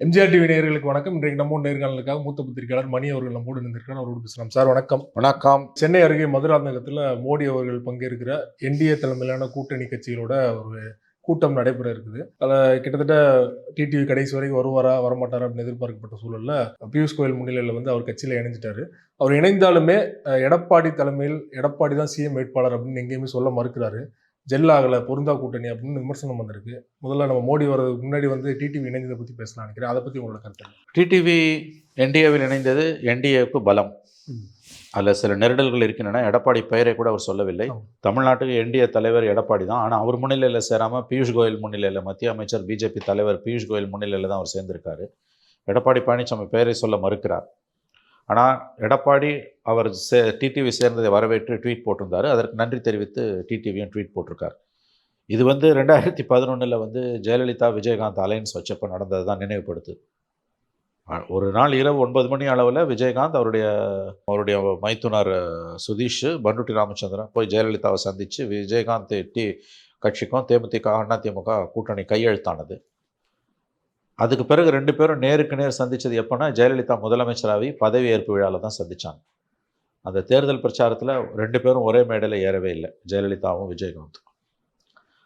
MGR TV நேயர்களுக்கு வணக்கம். இன்றைக்கு நம்மோடு நேர்காணலுக்காக மூத்த பத்திரிகையாளர் மணி அவர்கள் நம்மோடு இணைந்திருக்கிறார். அவரோடு பேசலாம். சார் வணக்கம். வணக்கம். சென்னை அருகே மதுராந்தகத்தில் மோடி அவர்கள் பங்கேற்கிற என்டிஏ தலைமையிலான கூட்டணி கட்சிகளோட ஒரு கூட்டம் நடைபெற இருக்குது. அதில் கிட்டத்தட்ட டிடிவி கடைசி வரைக்கும் வருவாரா வரமாட்டாரா அப்படின்னு எதிர்பார்க்கப்பட்ட சூழல்ல பியூஷ் கோயல் முன்னிலையில் வந்து அவர் கட்சியில் இணைஞ்சிட்டாரு. அவர் இணைந்தாலுமே எடப்பாடி தலைமையில் எடப்பாடி தான் சிஎம் வேட்பாளர் அப்படின்னு எங்கேயுமே சொல்ல மறுக்கிறாரு. ஜெல்லாகல பொருந்தா கூட்டணி அப்படின்னு விமர்சனம் வந்திருக்கு. முதல்ல நம்ம மோடி வரதுக்கு முன்னாடி வந்து டிடிவி இணைந்ததை பற்றி பேசலாம் நினைக்கிறேன். அதை பற்றி உங்களோட கருத்து? டிடிவி என்டிஏவில் இணைந்தது என்டிஏவுக்கு பலம். அதில் சில நெருடல்கள் இருக்கின்றன. எடப்பாடி பெயரை கூட அவர் சொல்லவில்லை. தமிழ்நாட்டுக்கு என்டிஏ தலைவர் எடப்பாடி தான். ஆனால் அவர் முன்னிலையில் சேராமல் பியூஷ் கோயல் முன்னிலையில், மத்திய அமைச்சர் பிஜேபி தலைவர் பியூஷ் கோயல் முன்னிலையில் தான் அவர் சேர்ந்திருக்காரு. எடப்பாடி பழனிசாமி பெயரை சொல்ல மறுக்கிறார். ஆனால் எடப்பாடி அவர் டிடிவி சேர்ந்ததை வரவேற்று ட்வீட் போட்டிருந்தார். அதற்கு நன்றி தெரிவித்து டிடிவியும் ட்வீட் போட்டிருக்கார். இது வந்து 2011 வந்து ஜெயலலிதா விஜயகாந்த் அலையன்ஸ் வச்சப்போ நடந்தது தான் நினைவுபடுத்து. ஒரு நாள் இரவு 9 மணி அளவில் விஜயகாந்த் அவருடைய மைத்துனர் சுதீஷ், பண்ருட்டி ராமச்சந்திரன் போய் ஜெயலலிதாவை சந்தித்து விஜயகாந்த் கட்சிக்கும் தேமுதிக அதிமுக கூட்டணி கையெழுத்தானது. அதுக்கு பிறகு 2 பேரும் நேருக்கு நேர் சந்தித்தது எப்போனா ஜெயலலிதா முதலமைச்சராகி பதவி ஏற்பு விழாவில் தான் சந்தித்தாங்க. அந்த தேர்தல் பிரச்சாரத்தில் 2 பேரும் ஒரே மேடையில் ஏறவே இல்லை, ஜெயலலிதாவும் விஜயகாந்தும்.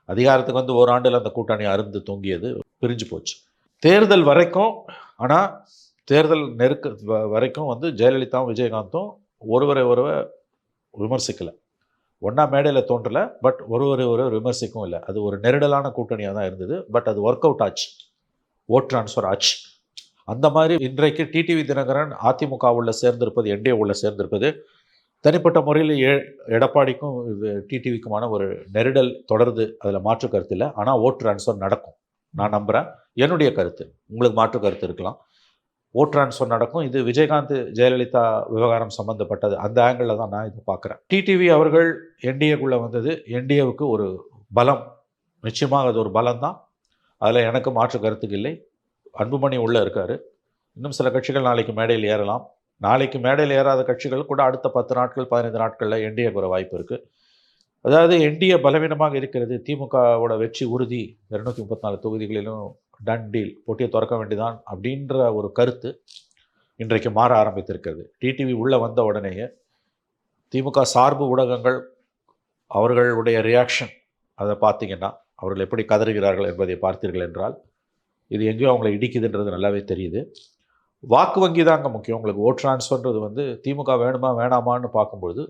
அதிகாரத்துக்கு வந்து ஓராண்டில் அந்த கூட்டணி அருந்து தூங்கியது, பிரிஞ்சு போச்சு. தேர்தல் வரைக்கும், ஆனால் தேர்தல் வரைக்கும் வந்து ஜெயலலிதாவும் விஜயகாந்தும் ஒருவரை விமர்சிக்கலை. ஒன்றா மேடையில் தோன்றலை, பட் ஒருவரை விமர்சிக்கவும் இல்லை. அது ஒரு நெருடலான கூட்டணியாக தான் இருந்தது. பட் அது ஒர்க் அவுட் ஆச்சு, ஓட் ட்ரான்ஸ்ஃபர் ஆச்சு. அந்த மாதிரி இன்றைக்கு டிடிவி தினகரன் அதிமுக உள்ள சேர்ந்திருப்பது, என்டிஏ உள்ள சேர்ந்திருப்பது தனிப்பட்ட முறையில் எடப்பாடிக்கும் டிடிவிக்குமான ஒரு நெருடல் தொடருது. அதில் மாற்று கருத்து இல்லை. ஆனால் ஓட் ட்ரான்ஸ்ஃபர் நடக்கும், நான் நம்புகிறேன். என்னுடைய கருத்து, உங்களுக்கு மாற்று கருத்து இருக்கலாம். ஓட் ட்ரான்ஸ்ஃபர் நடக்கும். இது விஜயகாந்த் ஜெயலலிதா விவகாரம் சம்மந்தப்பட்டது. அந்த ஆங்கிளில் தான் நான் இதை பார்க்குறேன். டிடிவி அவர்கள் என்டிஏக்குள்ளே வந்தது என்டிஏவுக்கு ஒரு பலம். நிச்சயமாக அது ஒரு பலம் தான். அதில் எனக்கு மாற்று கருத்துக்கு இல்லை. அன்புமணி உள்ளே இருக்கார். இன்னும் சில கட்சிகள் நாளைக்கு மேடையில் ஏறலாம். நாளைக்கு மேடையில் ஏறாத கட்சிகள் கூட அடுத்த 10 நாட்கள் 15 நாட்களில் என்டிஏக்கு வர வாய்ப்பு இருக்குது. அதாவது என்டிஏ பலவீனமாக இருக்கிறது. திமுகவோட வெற்றி உறுதி, 234 தொகுதிகளிலும் டன் டீல், போட்டியை திறக்க வேண்டியதான் அப்படின்ற ஒரு கருத்து இன்றைக்கு மாற ஆரம்பித்திருக்கிறது. டிடிவி உள்ளே வந்த உடனேயே திமுக சார்பு ஊடகங்கள் அவர்களுடைய ரியாக்ஷன் அதை பார்த்தீங்கன்னா, அவர்கள் எப்படி கதறுகிறார்கள் என்பதை பார்த்தீர்கள் என்றால் இது எங்கேயோ அவங்களை இடிக்குதுன்றது நல்லாவே தெரியுது. வாக்கு வங்கி தான் அங்கே முக்கியம். உங்களுக்கு ஓட் ட்ரான்ஸ்ஃபர்ன்றது வந்து திமுக வேணுமா வேணாமான்னு பார்க்கும்பொழுது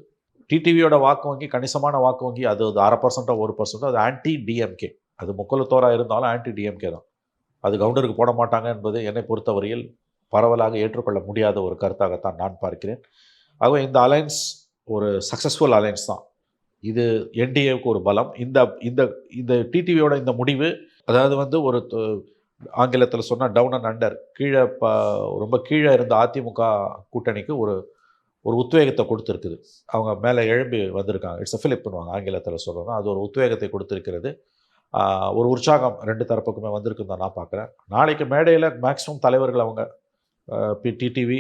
டிடிவியோட வாக்கு வங்கி கணிசமான வாக்கு வங்கி. அது 0.5% 1%. அது ஆன்டி டிஎம்கே. அது முக்கலத்தோராக இருந்தாலும் ஆன்டி டிஎம்கே தான். அது கவுண்டருக்கு போட மாட்டாங்க என்பது என்னை பொறுத்தவரையில் பரவலாக ஏற்றுக்கொள்ள முடியாத ஒரு கருத்தாகத்தான் நான் பார்க்கிறேன். ஆகவே இந்த அலையன்ஸ் ஒரு சக்ஸஸ்ஃபுல் அலையன்ஸ் தான். இது என்டிஏவுக்கு ஒரு பலம். இந்த டிடிவியோட இந்த முடிவு, அதாவது வந்து ஒரு ஆங்கிலத்தில் சொன்னால் டவுன் அண்ட் அண்டர், கீழே ரொம்ப கீழே இருந்த அதிமுக கூட்டணிக்கு ஒரு உத்வேகத்தை கொடுத்துருக்குது. அவங்க மேலே எழும்பி வந்திருக்காங்க. இட்ஸ் அ ஃபிலிப் பண்ணுவாங்க ஆங்கிலத்தில் சொல்கிறோன்னா. அது ஒரு உத்வேகத்தை கொடுத்துருக்கிறது. ஒரு உற்சாகம் 2 தரப்புக்குமே வந்திருக்குன்னு தான் நான் பார்க்குறேன். நாளைக்கு மேடையில் மேக்ஸிமம் தலைவர்கள் அவங்க டிடிவி,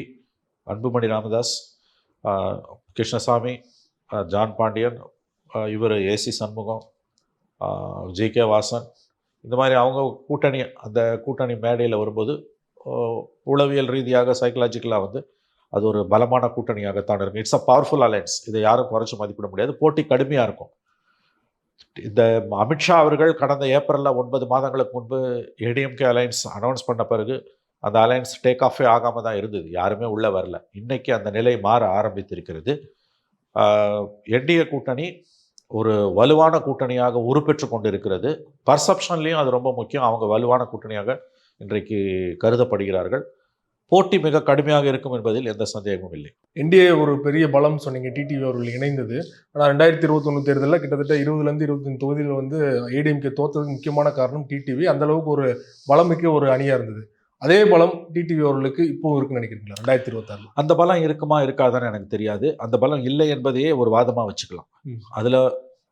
அன்புமணி ராமதாஸ், கிருஷ்ணசாமி, ஜான் பாண்டியன், இவர் ஏசி சண்முகம், ஜிகே வாசன், இந்த மாதிரி அவங்க அந்த கூட்டணி மேடையில் வரும்போது உளவியல் ரீதியாக சைக்கலாஜிக்கலாக வந்து அது ஒரு பலமான கூட்டணியாகத்தான் இருக்கும். It's a powerful alliance. இதை யாரும் குறைச்சி மதிப்பிட முடியாது. போட்டி கடுமையாக இருக்கும். இந்த அமித்ஷா அவர்கள் கடந்த ஏப்ரலில் 9 மாதங்களுக்கு முன்பு ஏடிஎம்கே அலையன்ஸ் அனௌன்ஸ் பண்ண பிறகு அந்த அலையன்ஸ் டேக் ஆஃபே ஆகாமல் தான் இருந்தது. யாருமே உள்ளே வரல. இன்றைக்கி அந்த நிலை மாற ஆரம்பித்திருக்கிறது. என்டிஏ கூட்டணி ஒரு வலுவான கூட்டணியாக உருப்பெற்று கொண்டு இருக்கிறது. பர்செப்ஷன்லேயும் அது ரொம்ப முக்கியம். அவங்க வலுவான கூட்டணியாக இன்றைக்கு கருதப்படுகிறார்கள். போட்டி மிக கடுமையாக இருக்கும் என்பதில் எந்த சந்தேகமும் இல்லை. என்டிஏ ஒரு பெரிய பலம் சொன்னீங்க, டிடிவி அவர்கள் இணைந்தது. ஆனால் 2021 தேர்தலில் கிட்டத்தட்ட 20லேருந்து 25 தொகுதியில் வந்து ஏடிஎம்கே தோற்றதுக்கு முக்கியமான காரணம் டிடிவி. அந்தளவுக்கு ஒரு பலமிக்க ஒரு அணியாக இருந்தது. அதே பலம் டிடிவி அவர்களுக்கு இப்போவும் இருக்குன்னு நினைக்கிறீங்களா 2026? அந்த பலம் இருக்குமா இருக்காதான்னு எனக்கு தெரியாது. அந்த பலம் இல்லை என்பதையே ஒரு வாதமாக வச்சுக்கலாம்.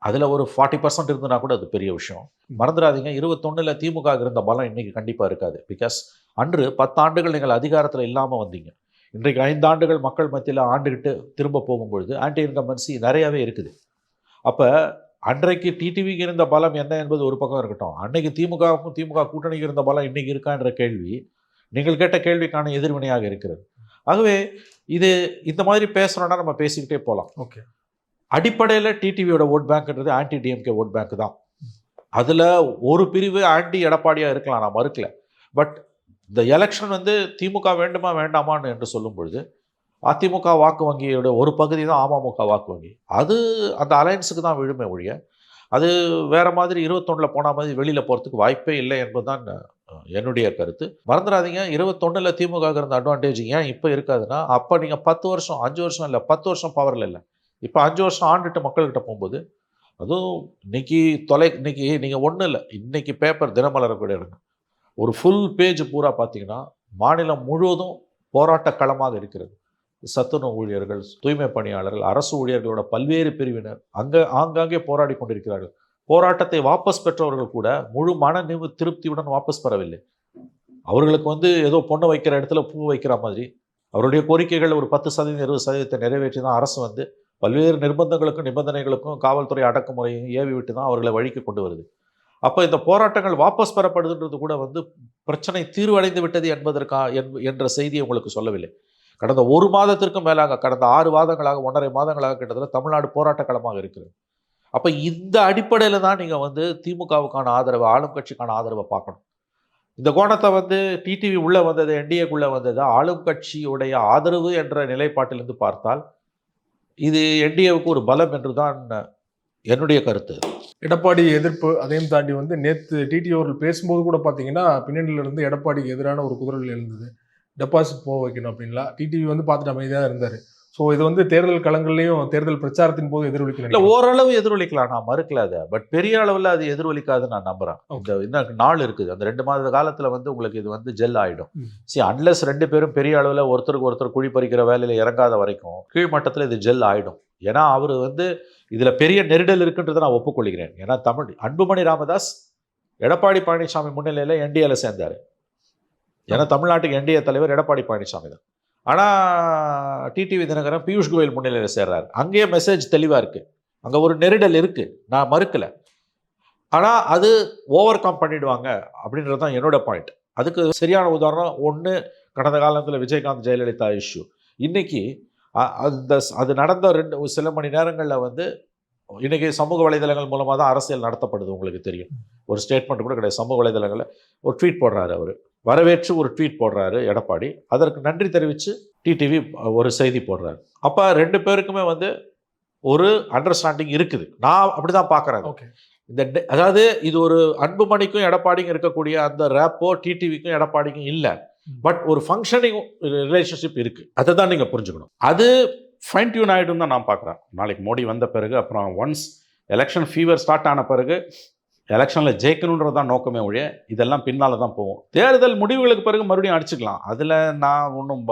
அதில் ஒரு 40% இருந்ததுனா கூட அது பெரிய விஷயம். மறந்துடாதீங்க, 21 திமுக இருந்த பலம் இன்னைக்கு கண்டிப்பாக இருக்காது. பிகாஸ் அன்று 10 ஆண்டுகள் நீங்கள் அதிகாரத்தில் இல்லாமல் வந்தீங்க. இன்றைக்கு 5 ஆண்டுகள் மக்கள் மத்தியில் ஆண்டுகிட்டு திரும்ப போகும்பொழுது ஆன்டி இன்கம்பன்சி நிறையாவே இருக்குது. அப்போ அன்றைக்கு டிடிவிக்கு இருந்த பலம் என்ன என்பது ஒரு பக்கம் இருக்கட்டும். அன்னைக்கு திமுக கூட்டணிக்கு இருந்த பலம் இன்னைக்கு இருக்கான்ற கேள்வி நீங்கள் கேட்ட கேள்விக்கான எதிர்வினையாக இருக்கிறது. ஆகவே இது இந்த மாதிரி பேசுகிறோன்னா நம்ம பேசிக்கிட்டே போகலாம். ஓகே. அடிப்படையில் டிடிவியோட ஓட் பேங்க்ன்றது ஆன்டி டிஎம்கே ஓட் பேங்க் தான். அதில் ஒரு பிரிவு ஆன்டி எடப்பாடியாக இருக்கலாம், நான் மறுக்கல. பட் இந்த எலெக்ஷன் வந்து திமுக வேண்டுமா வேண்டாமான்னு என்று சொல்லும் பொழுது அதிமுக வாக்கு வங்கியோட ஒரு பகுதி தான் அமமுக வாக்கு வங்கி. அது அந்த அலையன்ஸுக்கு தான் விழுமை ஒழிய அது வேறு மாதிரி 21 போன மாதிரி வெளியில் போகிறதுக்கு வாய்ப்பே இல்லை என்பது தான் என்னுடைய கருத்து. மறந்துடாதீங்க, 21 திமுக இருந்த அட்வான்டேஜ் ஏன் இப்போ இருக்காதுன்னா, அப்போ நீங்கள் 10 வருஷம் 5 வருஷம் இல்லை 10 வருஷம் பவரில் இல்லை, இப்போ 5 வருஷம் ஆண்டுட்டு மக்கள்கிட்ட போகும்போது, அதுவும் இன்னைக்கு நீங்கள் ஒன்றும் இல்லை, இன்னைக்கு பேப்பர் தினமலரை கூட எடுங்க, ஒரு ஃபுல் பேஜ் பூரா பார்த்தீங்கன்னா மாநிலம் முழுவதும் போராட்ட களமாக இருக்கிறது. சத்துணவு ஊழியர்கள், தூய்மை பணியாளர்கள், அரசு ஊழியர்களோட பல்வேறு பிரிவினர் ஆங்காங்கே போராடி கொண்டிருக்கிறார்கள். போராட்டத்தை வாபஸ் பெற்றவர்கள் கூட முழு மன திருப்தியுடன் வாபஸ் பெறவில்லை. அவர்களுக்கு வந்து ஏதோ பொண்ணு வைக்கிற இடத்துல பூ வைக்கிற மாதிரி அவருடைய கோரிக்கைகள் ஒரு 10% 20% நிறைவேற்றி தான் அரசு வந்து பல்வேறு நிபந்தனைகளுக்கும் காவல்துறை அடக்குமுறையும் ஏவி விட்டு தான் அவர்களை வழிக்கு கொண்டு வருது. அப்போ இந்த போராட்டங்கள் வாபஸ் பெறப்படுதுன்றது கூட வந்து பிரச்சனை தீர்வடைந்து விட்டது என்ற செய்தியை உங்களுக்கு சொல்லவில்லை. கடந்த ஒரு மாதத்திற்கும் மேலாக, கடந்த 6 மாதங்களாக, 1.5 மாதங்களாக கிட்டத்தட்ட தமிழ்நாடு போராட்ட களமாக இருக்கிறது. அப்போ இந்த அடிப்படையில் தான் நீங்கள் வந்து திமுகவுக்கான ஆதரவு, ஆளும் கட்சிக்கான ஆதரவை பார்க்கணும். இந்த கோணத்தை வந்து டிடிவி உள்ளே வந்தது, என்டிஏக்குள்ளே வந்தது ஆளும் கட்சியுடைய ஆதரவு என்ற நிலைப்பாட்டிலிருந்து பார்த்தால் இது என்டிஏவுக்கு ஒரு பலம் என்று தான் என்னுடைய கருத்து. எடப்பாடி எதிர்ப்பு அதையும் தாண்டி வந்து நேற்று டிடி அவர்கள் பேசும்போது கூட பார்த்தீங்கன்னா பின்னணியிலிருந்து எடப்பாடிக்கு எதிரான ஒரு குதிரைகள் எழுந்தது. டெபாசிட் போக வைக்கணும் அப்படின்லாம் டிடிவி வந்து பார்த்துட்டு அமைதியாக இருந்தார். ஸோ இது வந்து தேர்தல் களங்கள்லையும் தேர்தல் பிரச்சாரத்தின் போது எதிரொலிக்கலாம். இல்லை, ஓரளவு எதிரொலிக்கலாம், நான் மறுக்கல அதை. பட் பெரிய அளவில் அது எதிரொலிக்காதுன்னு நான் நம்புகிறேன். இன்னும் நாள் இருக்குது, அந்த 2 மாத காலத்தில் வந்து உங்களுக்கு இது வந்து ஜெல் ஆகிடும். அன்லெஸ் 2 பேரும் பெரிய அளவில் ஒருத்தருக்கு ஒருத்தர் குழி பறிக்கிற வேலையில் இறங்காத வரைக்கும் கீழ் மட்டத்தில் இது ஜெல் ஆகிடும். ஏன்னா அவர் வந்து இதில் பெரிய நெருடல் இருக்குன்றதை நான் ஒப்புக்கொள்கிறேன். ஏன்னா அன்புமணி ராமதாஸ் எடப்பாடி பழனிசாமி முன்னிலையில் என்டிஏல சேர்ந்தார். ஏன்னா தமிழ்நாட்டுக்கு என்டிஏ தலைவர் எடப்பாடி பழனிசாமி தான். ஆனால் டிடிவி தினகரன் பியூஷ் கோயல் முன்னிலையில் சேர்றாரு. அங்கேயே மெசேஜ் தெளிவாக இருக்குது, அங்கே ஒரு நெருடல் இருக்குது, நான் மறுக்கலை. ஆனால் அது ஓவர் கம் பண்ணிடுவாங்க அப்படின்றது தான் என்னோட பாயிண்ட். அதுக்கு சரியான உதாரணம் ஒன்று, கடந்த காலத்தில் விஜயகாந்த் ஜெயலலிதா இஷ்யூ. இன்றைக்கி அது நடந்த சில மணி நேரங்களில் வந்து இன்றைக்கி சமூக வலைதளங்கள் மூலமாக தான் அரசியல் நடத்தப்படுது. உங்களுக்கு தெரியும், ஒரு ஸ்டேட்மெண்ட் கூட கிடையாது. சமூக வலைதளங்களில் ஒரு ட்வீட் போடுறாரு, அவர் வரவேற்று ஒரு ட்வீட் போடுறாரு எடப்பாடி, அதற்கு நன்றி தெரிவித்து டிடிவி ஒரு செய்தி போடுறாரு. அப்போ 2 பேருக்குமே வந்து ஒரு அண்டர்ஸ்டாண்டிங் இருக்குது. நான் அப்படி தான் பார்க்குறேன். அதாவது இது ஒரு அன்புமணிக்கும் எடப்பாடிக்கும் இருக்கக்கூடிய அந்த ரேப்போ டிடிவிக்கும் எடப்பாடிக்கும் இல்லை. பட் ஒரு ஃபங்க்ஷனிங் ரிலேஷன்ஷிப் இருக்குது, அதை தான் நீங்கள் புரிஞ்சுக்கணும். அது ஃபைன் டியூன் ஆகிடும் தான் நான் பார்க்குறேன். நாளைக்கு மோடி வந்த பிறகு, அப்புறம் ஒன்ஸ் எலெக்ஷன் ஃபீவர் ஸ்டார்ட் ஆன பிறகு எலெக்ஷனில் ஜெயிக்கணுன்றது தான் நோக்கமே ஒழிய இதெல்லாம் பின்னால் தான் போகும். தேர்தல் முடிவுகளுக்கு பிறகு மறுபடியும் அடிச்சுக்கலாம், அதில் நான் ஒன்றும்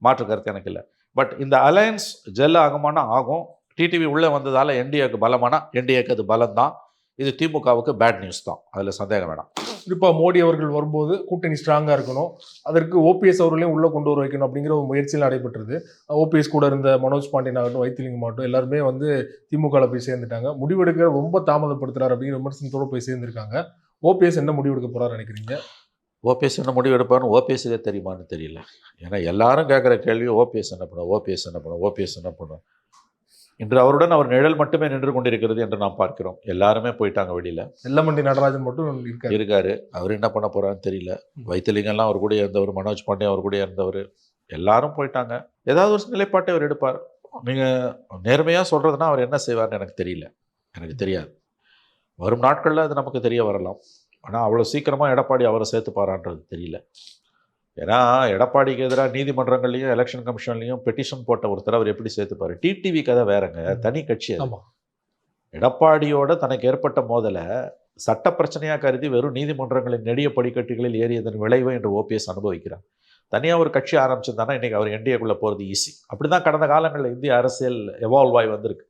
மாற்று கருத்து எனக்கு இல்லை. பட் இந்த அலையன்ஸ் ஜெல் ஆகுமானா ஆகும். டிடிவி உள்ளே வந்ததால் என்டிஏக்கு பலமானா என்டிஏக்கு அது பலம் தான். இது திமுகவுக்கு பேட் நியூஸ் தான், அதில் சந்தேகம் வேணாம். குறிப்பாக மோடி அவர்கள் வரும்போது கூட்டணி ஸ்ட்ராங்காக இருக்கணும், அதற்கு ஓபிஎஸ் அவர்களையும் உள்ளே கொண்டு வர வைக்கணும் அப்படிங்கிற ஒரு முயற்சியில் நடைபெற்றது. ஓபிஎஸ் கூட இருந்த மனோஜ் பாண்டியன் ஆகட்டும், வைத்திலிங்கம் ஆகட்டும், எல்லாருமே வந்து திமுகவில் போய் சேர்ந்துட்டாங்க. முடிவெடுக்க ரொம்ப தாமதப்படுத்துறாரு அப்படிங்கிற விமர்சனத்தோடு போய் சேர்ந்துருக்காங்க. ஓபிஎஸ் என்ன முடிவெடுக்க போகிறாரு நினைக்கிறீங்க? ஓபிஎஸ் என்ன முடிவு எடுப்பாருன்னு ஓபிஎஸ்ஸே தெரியுமான்னு தெரியல. ஏன்னா எல்லாரும் கேட்குற கேள்வி ஓபிஎஸ் என்ன பண்ணும், ஓபிஎஸ் என்ன பண்ணும், ஓபிஎஸ் என்ன பண்ணும். இன்று அவருடன் அவர் நிழல் மட்டுமே நின்று கொண்டிருக்கிறது என்று நாம் பார்க்கிறோம். எல்லாருமே போயிட்டாங்க வெளியில். வெல்லமண்டி நடராஜன் மட்டும் இருக்காரு. அவர் என்ன பண்ண போகிறான்னு தெரியல. வைத்திலிங்கம்லாம் அவர் கூட இருந்தவர், மனோஜ் பாண்டியன் அவர் கூட இருந்தவர், எல்லாரும் போயிட்டாங்க. ஏதாவது ஒரு நிலைப்பாட்டை அவர் எடுப்பார். நீங்கள் நேர்மையாக சொல்கிறதுனா அவர் என்ன செய்வார்னு எனக்கு தெரியல, எனக்கு தெரியாது. வரும் நாட்களில் அது நமக்கு தெரிய வரலாம். ஆனால் அவ்வளோ சீக்கிரமாக எடப்பாடி அவரை சேர்த்துப்பாரான்றது தெரியல. ஏன்னா எடப்பாடிக்கு எதிராக நீதிமன்றங்கள்லையும் எலெக்ஷன் கமிஷன்லையும் பெட்டிஷன் போட்ட ஒருத்தர் அவர் எப்படி சேர்த்துப்பார்? டிடிவி கதை வேறங்க, தனி கட்சி. எடப்பாடியோட தனக்கு ஏற்பட்ட மோதலை சட்ட பிரச்சனையாக கருதி வெறும் நீதிமன்றங்களின் நெடிய படிக்கட்டுகளில் ஏறியதன் விளைவு என்று ஓபிஎஸ் அனுபவிக்கிறார். தனியாக ஒரு கட்சி ஆரம்பிச்சிருந்தானா இன்றைக்கி அவர் என்டிஏக்குள்ளே போகிறது ஈஸி. அப்படி தான் கடந்த காலங்களில் இந்திய அரசியல் எவால்வ் ஆகி வந்திருக்கு.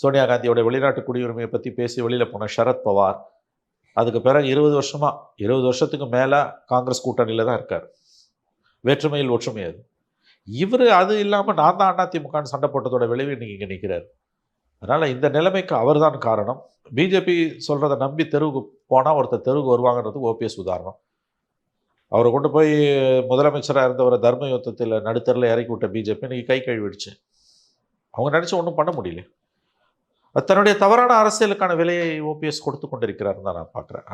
சோனியா காந்தியோட வெளிநாட்டு குடியுரிமையை பற்றி பேசி வெளியில் போன சரத் பவார், அதுக்கு பிறகு 20 வருஷத்துக்கு மேலே காங்கிரஸ் கூட்டணியில் தான் இருக்கார். வேற்றுமையில் ஒற்றுமை அது. இவர் அது இல்லாமல் நான் தான் அதிமுகன்னு சண்டை போட்டதோட விளைவு இன்றைக்கி இங்கே நிற்கிறார். அதனால் இந்த நிலைமைக்கு அவர் தான் காரணம். பிஜேபி சொல்கிறத நம்பி தெருவுக்கு போனால் ஒருத்தர் தெருவுக்கு வருவாங்கன்றதுக்கு ஓபிஎஸ் உதாரணம். அவரை கொண்டு போய் முதலமைச்சராக இருந்தவரை தர்ம யுத்தத்தில் நடுத்தரில் இறக்கி விட்ட பிஜேபி இன்னைக்கு கை கழுவிடுச்சு. அவங்க நினச்சி ஒன்றும் பண்ண முடியல. அது தன்னுடைய தவறான அரசியலுக்கான விலையை ஓபிஎஸ் கொடுத்து கொண்டிருக்கிறார் தான் நான் பார்க்குறேன்.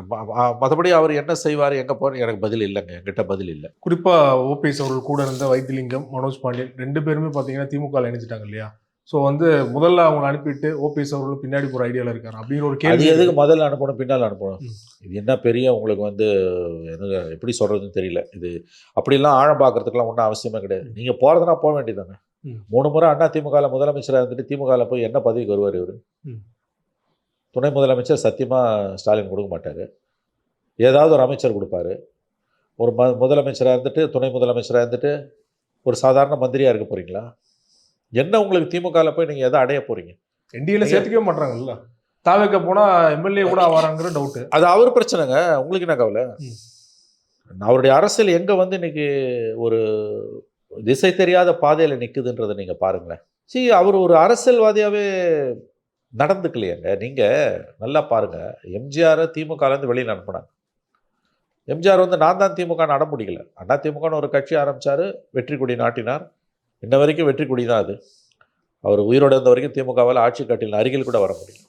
மற்றபடி அவர் என்ன செய்வார், எங்கே போவார், எனக்கு பதில் இல்லைங்க, என்கிட்ட பதில் இல்லை. குறிப்பாக ஓபிஎஸ் அவர்கள் கூட இருந்த வைத்திலிங்கம், மனோஜ் பாண்டியன் 2 பேருமே பார்த்தீங்கன்னா திமுக இணைஞ்சிட்டாங்க இல்லையா? ஸோ வந்து முதல்ல அவங்க அனுப்பிட்டு ஓபிஎஸ் அவர்கள் பின்னாடி போகிற ஐடியாவில் இருக்காரு அப்படிங்கிற ஒரு அது கேள்வி. எதுக்கு முதல்ல அனுப்பணும் பின்னால் அனுப்பணும்? இது என்ன பெரிய உங்களுக்கு வந்து எனக்கு எப்படி சொல்கிறதுன்னு தெரியல. இது அப்படிலாம் ஆழம் பார்க்கறதுக்குலாம் ஒன்றும் அவசியமே கிடையாது. நீங்கள் போகிறதுனா போக வேண்டியதானே. 3 முறை அண்ணா திமுகவில் முதலமைச்சராக இருந்துட்டு திமுகவில் போய் என்ன பதவிக்கு வருவார் இவர்? துணை முதலமைச்சர் சத்தியமாக ஸ்டாலின் கொடுக்க மாட்டார். ஏதாவது ஒரு அமைச்சர் கொடுப்பாரு. ஒரு முதலமைச்சராக இருந்துட்டு துணை முதலமைச்சராக இருந்துட்டு ஒரு சாதாரண மந்திரியாக இருக்க போகிறீங்களா? என்ன உங்களுக்கு திமுகவில் போய் நீங்கள் எதை அடைய போகிறீங்க? என்டிஏல சேர்த்துக்கவே மாட்டாங்கல்ல. தாவேக்க போனால் எம்எல்ஏ கூட ஆவாராங்கிற டவுட்டு. அது அவர் பிரச்சனைங்க, உங்களுக்கு என்ன கவலை? அவருடைய அரசியல் எங்கே வந்து இன்னைக்கு ஒரு திசை தெரியாத பாதையில் நிற்குதுன்றதை நீங்கள் பாருங்களேன். சரி, அவர் ஒரு அரசியல்வாதியாகவே நடந்துக்கலையாங்க. நீங்கள் நல்லா பாருங்கள், எம்ஜிஆரை திமுகலேருந்து வெளியில் அனுப்புனாங்க. எம்ஜிஆர் வந்து நான் தான் திமுக நட முடியல. அண்ணா திமுகன்னு ஒரு கட்சி ஆரம்பித்தார், வெற்றி கொடி நாட்டினார். இன்ன வரைக்கும் வெற்றி கொடி தான் அது. அவர் உயிரோடு இருந்த வரைக்கும் திமுகவால் ஆட்சி கட்டில் அருகில் கூட வர முடியும்.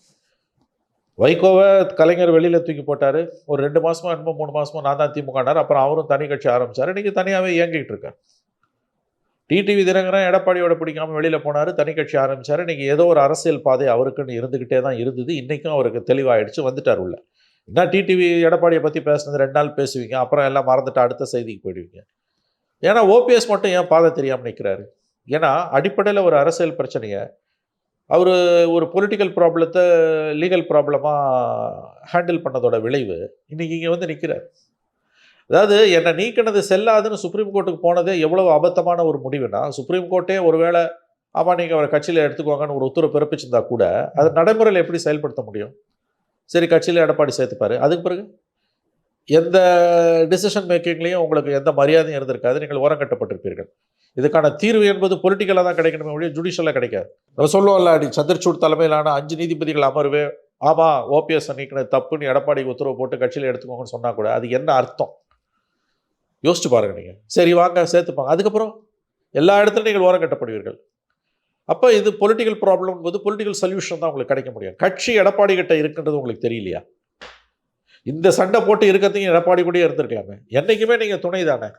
வைகோவை கலைஞர் வெளியில் தூக்கி போட்டார். ஒரு 2 மாதமோ என்னமோ 3 மாதமோ நான் தான் திமுகனார். அப்புறம் அவரும் தனி கட்சி ஆரம்பித்தார். இன்றைக்கி தனியாகவே இயங்கிட்டு இருக்கார். டிடிவி தினகரன் எடப்பாடியோட பிடிக்காமல் வெளியில் போனார், தனி கட்சி ஆரம்பித்தார். இன்றைக்கி ஏதோ ஒரு அரசியல் பாதை அவருக்குன்னு இருந்துக்கிட்டே தான் இருந்தது. இன்றைக்கும் அவருக்கு தெளிவாகிடுச்சு, வந்துட்டார் உள்ள. என்ன டிடிவி எடப்பாடியை பற்றி பேசுனது 2 நாள் பேசுவீங்க, அப்புறம் எல்லாம் மறந்துட்டு அடுத்த செய்திக்கு போயிடுவீங்க. ஏன்னா ஓபிஎஸ் மட்டும் ஏன் பாதை தெரியாமல் நிற்கிறாரு? ஏன்னா அடிப்படையில் ஒரு அரசியல் பிரச்சனையை அவர் ஒரு பொலிட்டிக்கல் ப்ராப்ளத்தை லீகல் ப்ராப்ளமாக ஹேண்டில் பண்ணதோட விளைவு இன்றைக்கி இங்கே வந்து நிற்கிறார். அதாவது என்னை நீக்கினது செல்லாதுன்னு சுப்ரீம் கோர்ட்டுக்கு போனதே எவ்வளோ அபத்தமான ஒரு முடிவுனா, சுப்ரீம் கோர்ட்டே ஒருவேளை ஆமாம் நீங்கள் அவரை கட்சியில் எடுத்துக்கோங்கன்னு ஒரு உத்தரவு பிறப்பிச்சிருந்தா கூட அது நடைமுறையில் எப்படி செயல்படுத்த முடியும்? சரி, கட்சியில் எடப்பாடி சேர்த்துப்பார். அதுக்கு பிறகு எந்த டிசிஷன் மேக்கிங்லேயும் உங்களுக்கு எந்த மரியாதையும் இருந்திருக்காது. நீங்கள் ஓரம் கட்டப்பட்டிருப்பீர்கள். இதுக்கான தீர்வு என்பது பொலிட்டிக்கலாக தான் கிடைக்கணுமே ஒழிய ஜுடிஷியலாக கிடைக்காது. நம்ம சொல்லுவோம்ல, அடி சந்திரசூட் தலைமையிலான 5 நீதிபதிகள் அமர்வு ஆமாம் ஓபிஎஸ் நீக்கினது தப்புன்னு எடப்பாடிக்கு உத்தரவு போட்டு கட்சியில் எடுத்துக்கோங்கன்னு சொன்னால் கூட அது என்ன அர்த்தம்? யோசிச்சு பாருங்கள் நீங்கள். சரி வாங்க சேர்த்துப்பாங்க, அதுக்கப்புறம் எல்லா இடத்துலையும் நீங்கள் ஓரம் கட்டப்படுவீர்கள். அப்போ இது பொலிட்டிக்கல் ப்ராப்ளம் போது பொலிட்டிக்கல் சொல்யூஷன் தான் உங்களுக்கு கிடைக்க முடியும். கட்சி எடப்பாடி கிட்ட இருக்குன்றது உங்களுக்கு தெரியலையா? இந்த சண்டை போட்டு இருக்கிறதுக்கு எடப்பாடி கூட இருந்திருக்கலாமே. என்றைக்குமே நீங்கள் துணை தானே.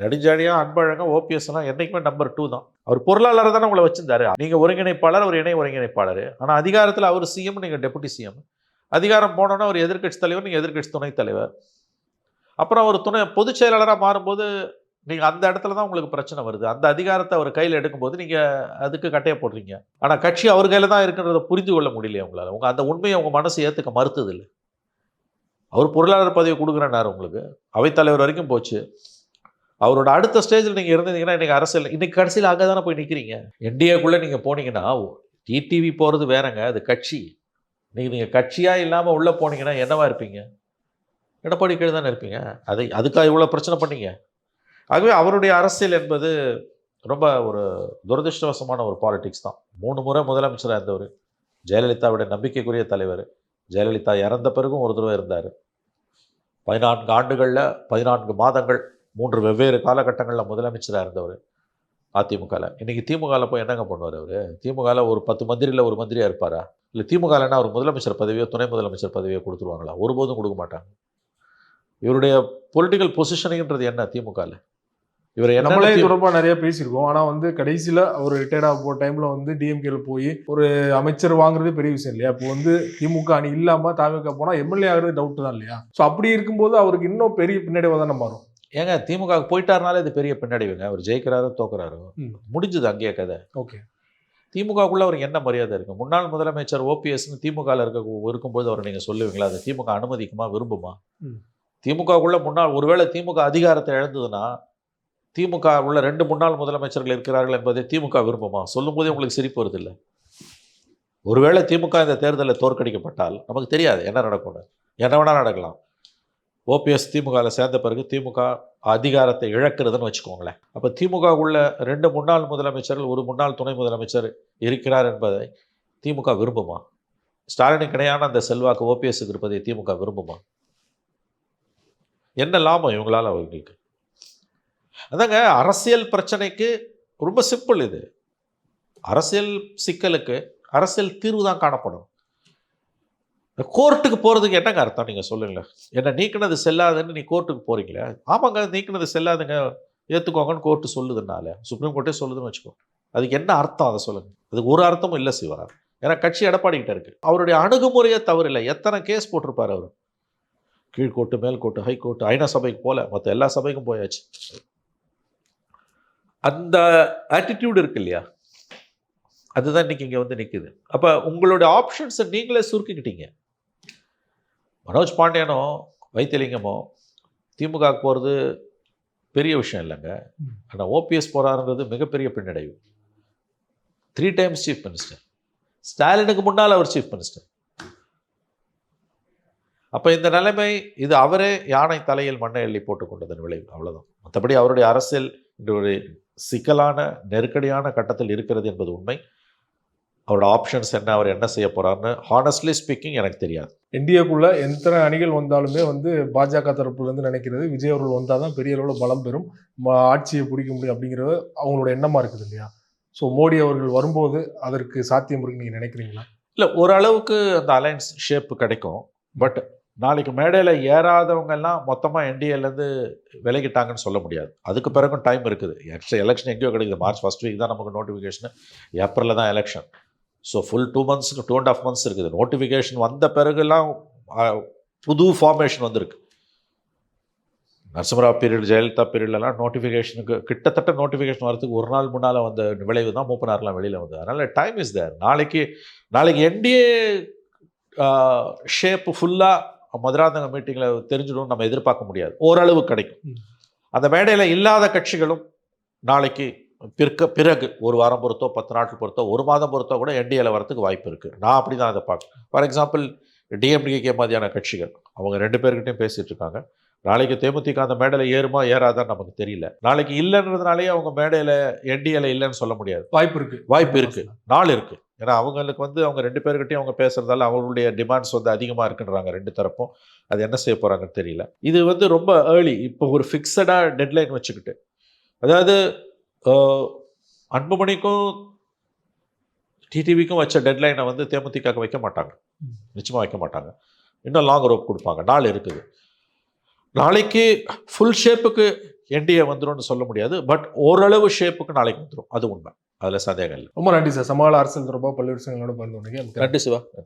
நெடுஞ்சாடியா அன்பழகன் ஓபிஎஸ்லாம் என்றைக்குமே நம்பர் 2 தான். அவர் பொருளாளர் தானே உங்களை வச்சிருந்தாரு. நீங்கள் ஒருங்கிணைப்பாளர், ஒரு இணை ஒருங்கிணைப்பாளர். ஆனால் அதிகாரத்தில் அவர் சிஎம், நீங்கள் டெபுட்டி சிஎம். அதிகாரம் போனோன்னா ஒரு எதிர்க்கட்சி தலைவர், நீங்கள் எதிர்க்கட்சி துணைத் தலைவர். அப்புறம் அவர் பொதுச் செயலாளராக மாறும்போது நீங்கள் அந்த இடத்துல தான் உங்களுக்கு பிரச்சனை வருது. அந்த அதிகாரத்தை அவர் கையில் எடுக்கும்போது நீங்கள் அதுக்கு கட்டையை போடுறீங்க. ஆனால் கட்சி அவர் கையில் தான் இருக்குன்றதை புரிந்து கொள்ள முடியலையே உங்களால். உங்கள் அந்த உண்மையை உங்கள் மனசு ஏற்றுக்க மறுத்தது இல்லை. அவர் பொருளாளர் பதவி கொடுக்குறேன்னாரு, உங்களுக்கு அவைத்தலைவர் வரைக்கும் போச்சு. அவரோட அடுத்த ஸ்டேஜில் நீங்கள் இருந்தீங்கன்னா இன்றைக்கி அரசியல் இன்றைக்கி கடைசியில் அங்கே தானே போய் நிற்கிறீங்க. என்டிஏக்குள்ளே நீங்கள் போனீங்கன்னா டிடிவி போகிறது வேறங்க, அது கட்சி. நீங்கள் கட்சியாக இல்லாமல் உள்ளே போனீங்கன்னா என்னவா இருப்பீங்க? எடப்பாடி கீழே தானே இருப்பீங்க. அதுக்காக இவ்வளோ பிரச்சனை பண்ணீங்க. ஆகவே அவருடைய அரசியல் என்பது ரொம்ப ஒரு துரதிருஷ்டவசமான ஒரு பாலிடிக்ஸ் தான். 3 முறை முதலமைச்சராக இருந்தவர், ஜெயலலிதாவுடைய நம்பிக்கைக்குரிய தலைவர். ஜெயலலிதா இறந்த பிறகும் ஒரு தடவை இருந்தார். 14 ஆண்டுகளில் 14 மாதங்கள் 3 வெவ்வேறு காலகட்டங்களில் முதலமைச்சராக இருந்தவர் அதிமுகவில். இன்றைக்கி திமுகவில் போய் என்னங்க பண்ணுவார் அவர்? திமுகவில் ஒரு 10 மந்திரியில் ஒரு மந்திரியாக இருப்பாரா? இல்லை திமுகலன்னா ஒரு முதலமைச்சர் பதவியோ துணை முதலமைச்சர் பதவியோ கொடுத்துருவாங்களா? ஒருபோதும் கொடுக்க மாட்டாங்க. இவருடைய பொலிட்டிக்கல் பொசிஷனிங்கிறது என்ன திமுகவில்? இவர் நம்மளே தொடர்பாக நிறைய பேசியிருக்கோம். ஆனால் வந்து கடைசியில் அவர் ரிட்டையர்ட் ஆக போகிற டைமில் வந்து டிஎம்கேல போய் ஒரு அமைச்சர் வாங்குறது பெரிய விஷயம் இல்லையா? இப்போ வந்து திமுக அணி இல்லாமல் தாவேக்கா போனால் எம்எல்ஏ ஆகிறது டவுட் தான் இல்லையா? ஸோ அப்படி இருக்கும்போது அவருக்கு இன்னும் பெரிய பின்னடைவாக தானே மாறும். ஏங்க திமுக போயிட்டாருனாலே இது பெரிய பின்னடைவுங்க. அவர் ஜெயிக்கிறாரோ தோக்குறாரோ முடிஞ்சது அங்கேயே கதை. ஓகே, திமுகக்குள்ள அவருக்கு என்ன மரியாதை இருக்குது? முன்னாள் முதலமைச்சர் ஓபிஎஸ்ன்னு திமுகவில் இருக்கும்போது அவர் நீங்கள் சொல்லுவீங்களா? அதை திமுக அனுமதிக்குமா, விரும்புமா? திமுகக்குள்ள முன்னாள் ஒருவேளை திமுக அதிகாரத்தை இழந்ததுன்னா திமுக உள்ள 2 முன்னாள் முதலமைச்சர்கள் இருக்கிறார்கள் என்பதை திமுக விரும்புமா? சொல்லும் போதே உங்களுக்கு சிரிப்பு வருது இல்லை? ஒருவேளை திமுக இந்த தேர்தலில் தோற்கடிக்கப்பட்டால் நமக்கு தெரியாது என்ன நடக்கும், என்ன வேணால் நடக்கலாம். ஓபிஎஸ் திமுகவில் சேர்ந்த பிறகு திமுக அதிகாரத்தை இழக்கிறதுன்னு வச்சுக்கோங்களேன். அப்போ திமுக உள்ள 2 முன்னாள் முதலமைச்சர்கள், ஒரு முன்னாள் துணை முதலமைச்சர் இருக்கிறார் என்பதை திமுக விரும்புமா? ஸ்டாலினுக்கு இணையான அந்த செல்வாக்கு ஓபிஎஸ்க்கு இருப்பதை திமுக விரும்புமா? என்ன லாபம் இவங்களால அவர்களுக்கு? அதாங்க அரசியல் பிரச்சனைக்கு ரொம்ப சிம்பிள் இது. அரசியல் சிக்கலுக்கு அரசியல் தீர்வு தான் காணப்படும். கோர்ட்டுக்கு போகிறதுக்கு என்னங்க அர்த்தம் நீங்கள் சொல்லுங்களேன்? என்ன நீக்கினது செல்லாதுன்னு நீ கோர்ட்டுக்கு போகிறீங்களே, ஆமாங்க நீக்கினது செல்லாதுங்க ஏற்றுக்கோங்கன்னு கோர்ட்டு சொல்லுதுனால, சுப்ரீம் கோர்ட்டே சொல்லுதுன்னு வச்சுக்கோ, அதுக்கு என்ன அர்த்தம் அதை சொல்லுங்கள். அதுக்கு ஒரு அர்த்தமும் இல்லை சிவா. ஏன்னா கட்சி எடப்பாடிக்கிட்ட இருக்குது. அவருடைய அணுகுமுறையே தவறு இல்லை. எத்தனை கேஸ் போட்டிருப்பார் அவர்? கீழ்கோர்ட்டு, மேல்கோர்ட்டு, ஹைகோர்ட்டு, ஐநா சபைக்கு போல, மற்ற எல்லா சபைக்கும் போயாச்சு. அந்த ஆட்டிடியூட் இருக்கு இல்லையா, அதுதான் இன்னைக்கு இங்கே வந்து நிற்குது. அப்போ உங்களுடைய ஆப்ஷன்ஸை நீங்களே சுருக்கிக்கிட்டீங்க. மனோஜ் பாண்டியனோ வைத்தியலிங்கமோ திமுக போகிறது பெரிய விஷயம் இல்லைங்க. ஆனால் ஓபிஎஸ் போகிறாருன்றது மிகப்பெரிய பின்னடைவு. 3 times சீஃப் மினிஸ்டர். ஸ்டாலினுக்கு முன்னால் அவர் சீஃப் மினிஸ்டர். அப்போ இந்த நிலைமை, இது அவரே யானை தலையில் மண்ணை எள்ளி போட்டுக்கொண்டதன் விளைவு, அவ்வளோதான். மற்றபடி அவருடைய அரசியல் இன்று ஒரு சிக்கலான நெருக்கடியான கட்டத்தில் இருக்கிறது என்பது உண்மை. அவரோட ஆப்ஷன்ஸ் என்ன, அவர் என்ன செய்ய போகிறாருன்னு ஹானஸ்ட்லி ஸ்பீக்கிங் எனக்கு தெரியாது. என்டிஏக்குள்ள எத்தனை அணிகள் வந்தாலுமே வந்து பாஜக தரப்புலேருந்து நினைக்கிறது விஜய் அவர்கள் வந்தால் தான் பெரிய அளவில் பலம் பெறும், ஆட்சியை பிடிக்க முடியும் அப்படிங்கிறது அவங்களோட எண்ணமாக இருக்குது இல்லையா? ஸோ மோடி அவர்கள் வரும்போது அதற்கு சாத்தியம் இருக்குன்னு நீங்கள் நினைக்கிறீங்களா? இல்லை, ஓரளவுக்கு அந்த அலையன்ஸ் ஷேப்பு கிடைக்கும். பட் நாளைக்கு மேடையில் ஏறாதவங்கெல்லாம் மொத்தமாக என்டிஏலேருந்து விலகிட்டாங்கன்னு சொல்ல முடியாது. அதுக்கு பிறகும் டைம் இருக்குது. எலெக்ஷன் எங்கேயோ கிடைக்குது. மார்ச் ஃபர்ஸ்ட் வீக் தான் நமக்கு நோட்டிஃபிகேஷன், ஏப்ரலில் தான் election. So full 2 months 2.5 months இருக்குது. நோட்டிஃபிகேஷன் வந்த பிறகுலாம் புது ஃபார்மேஷன் வந்திருக்கு. நரசிம்மராவ் பீரியட், ஜெயலலிதா பீரியட்லலாம் நோட்டிஃபிகேஷனுக்கு கிட்டத்தட்ட நோட்டிஃபிகேஷன் வரதுக்கு ஒரு நாள் முன்னால் வந்த விளைவு தான் மூப்பனார்லாம் வெளியில் வந்து. அதனால் டைம் இஸ் தேர். நாளைக்கு என்டிஏ ஷேப்பு ஃபுல்லாக மதுராந்தக மீட்டிங்கில் தெரிஞ்சிடும் நம்ம எதிர்பார்க்க முடியாது. ஓரளவு கிடைக்கும். அந்த மேடையில் இல்லாத கட்சிகளும் நாளைக்கு பிறகு ஒரு வாரம் பொறுத்தோ 10 நாட்கள் பொறுத்தோ 1 மாதம் பொறுத்தோ கூட என்டிஏல வரத்துக்கு வாய்ப்பு இருக்குது. நான் அப்படி தான் அதை பார்க்குறேன். ஃபார் எக்ஸாம்பிள் டிஎம்டிகே மாதிரியான கட்சிகள் அவங்க 2 பேர்கிட்டையும் பேசிகிட்டு இருக்காங்க. நாளைக்கு தேமுதிக அந்த மேடையில் ஏறுமா ஏறாதான்னு நமக்கு தெரியல. நாளைக்கு இல்லைன்றதுனாலே அவங்க மேடையில் என்டிஏல இல்லைன்னு சொல்ல முடியாது. வாய்ப்பு இருக்குது, நாள் இருக்குது. ஏன்னா அவங்களுக்கு வந்து அவங்க 2 பேர்கிட்டையும் அவங்க பேசுகிறதால அவங்களுடைய டிமாண்ட்ஸ் வந்து அதிகமாக இருக்குன்றாங்க 2 தரப்பும். அது என்ன செய்ய போகிறாங்கன்னு தெரியல. இது வந்து ரொம்ப ஏர்லி. இப்போ ஒரு ஃபிக்ஸடாக டெட்லைன் வச்சுக்கிட்டு, அதாவது அன்புமணிக்கும் டிடிவிக்கும் வச்ச டெட்லைனை வந்து தேமுதிக வைக்க மாட்டாங்க, நிச்சயமாக வைக்க மாட்டாங்க. இன்னும் லாங் ரோப் கொடுப்பாங்க. நாள் இருக்குது. நாளைக்கு ஃபுல் ஷேப்புக்கு என்டிஏ வந்துடும் சொல்ல முடியாது. பட் ஓரளவு ஷேப்புக்கு நாளைக்கு வந்துடும், அது உண்மை. அதில் சந்தேகம் இல்லை. ரொம்ப நன்றி சார். சமாள அரசியல் தொடர்பாக பல்வேறு விஷயங்களோட பகிர்ந்து கொண்டீங்க. நன்றி சிவா.